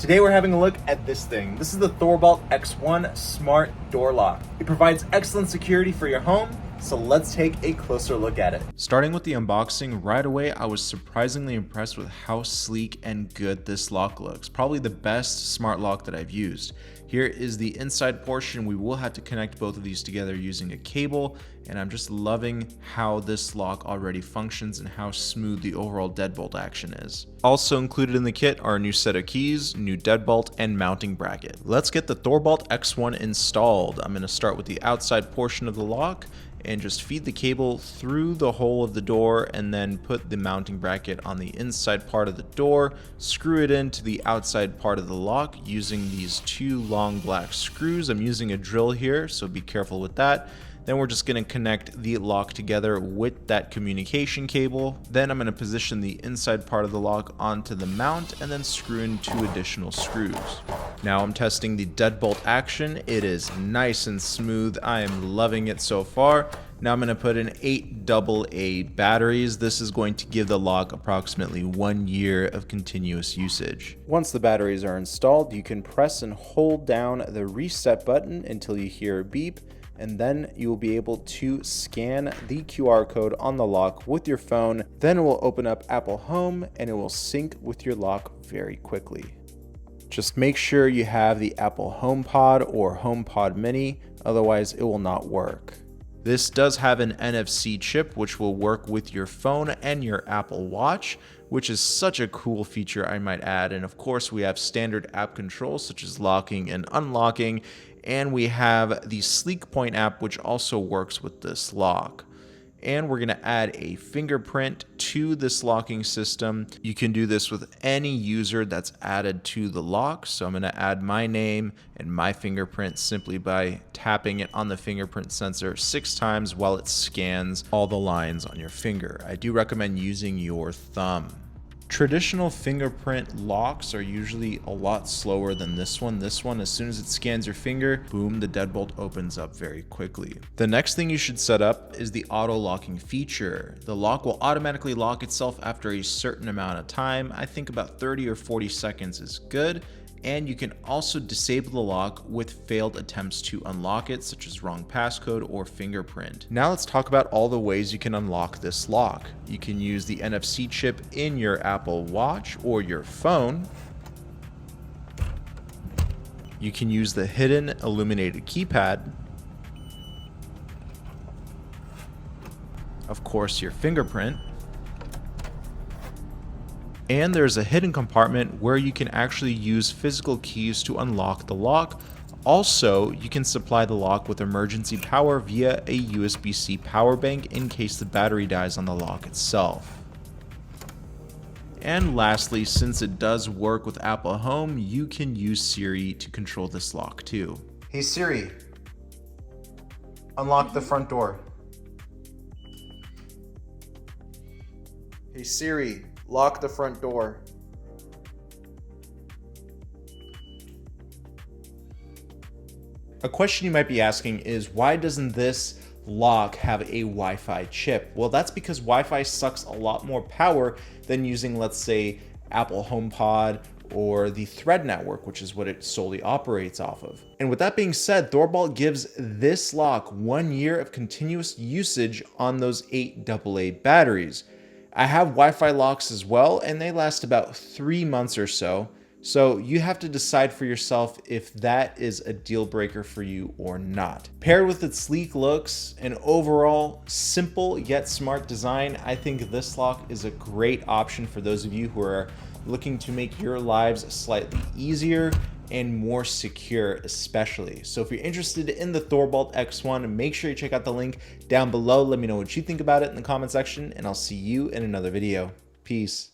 Today we're having a look at this thing. This is the Thorbolt X1 Smart Door Lock. It provides excellent security for your home, so let's take a closer look at it. Starting with the unboxing, right away I was surprisingly impressed with how sleek and good this lock looks. Probably the best smart lock that I've used. Here is the inside portion. We will have to connect both of these together using a cable, and I'm just loving how this lock already functions and how smooth the overall deadbolt action is. Also included in the kit are a new set of keys, new deadbolt, and mounting bracket. Let's get the Thorbolt X1 installed. I'm going to start with the outside portion of the lock and just feed the cable through the hole of the door and then put the mounting bracket on the inside part of the door, screw it into the outside part of the lock using these two long black screws. I'm using a drill here, so be careful with that. Then we're just going to connect the lock together with that communication cable. Then I'm going to position the inside part of the lock onto the mount and then screw in 2 additional screws. Now I'm testing the deadbolt action. It is nice and smooth. I am loving it so far. Now I'm going to put in 8 AA batteries. This is going to give the lock approximately 1 year of continuous usage. Once the batteries are installed, you can press and hold down the reset button until you hear a beep, and then you will be able to scan the QR code on the lock with your phone. Then it will open up Apple Home and it will sync with your lock very quickly. Just make sure you have the Apple HomePod or HomePod Mini, otherwise it will not work. This does have an NFC chip which will work with your phone and your Apple Watch, which is such a cool feature, I might add. And of course we have standard app controls such as locking and unlocking, and we have the Sleek Point app which also works with this lock. And we're going to add a fingerprint to this locking system. You can do this with any user that's added to the lock. So I'm going to add my name and my fingerprint simply by tapping it on the fingerprint sensor 6 times while it scans all the lines on your finger. I do recommend using your thumb. Traditional fingerprint locks are usually a lot slower than this one. This one, as soon as it scans your finger, boom, the deadbolt opens up very quickly. The next thing you should set up is the auto locking feature. The lock will automatically lock itself after a certain amount of time. I think about 30 or 40 seconds is good. And you can also disable the lock with failed attempts to unlock it, such as wrong passcode or fingerprint. Now let's talk about all the ways you can unlock this lock. You can use the NFC chip in your Apple Watch or your phone. You can use the hidden illuminated keypad. Of course, your fingerprint. And there's a hidden compartment where you can actually use physical keys to unlock the lock. Also, you can supply the lock with emergency power via a USB-C power bank in case the battery dies on the lock itself. And lastly, since it does work with Apple Home, you can use Siri to control this lock too. Hey Siri, unlock the front door. Hey Siri, lock the front door. A question you might be asking is, why doesn't this lock have a Wi-Fi chip? Well, that's because Wi-Fi sucks a lot more power than using, let's say, Apple HomePod or the Thread network, which is what it solely operates off of. And with that being said, Thorbolt gives this lock 1 year of continuous usage on those 8 AA batteries. I have Wi-Fi locks as well, and they last about 3 months or so. So you have to decide for yourself if that is a deal breaker for you or not. Paired with its sleek looks and overall simple yet smart design, I think this lock is a great option for those of you who are looking to make your lives slightly easier and more secure especially. So if you're interested in the Thorbolt X1, make sure you check out the link down below. Let me know what you think about it in the comment section, and I'll see you in another video. Peace.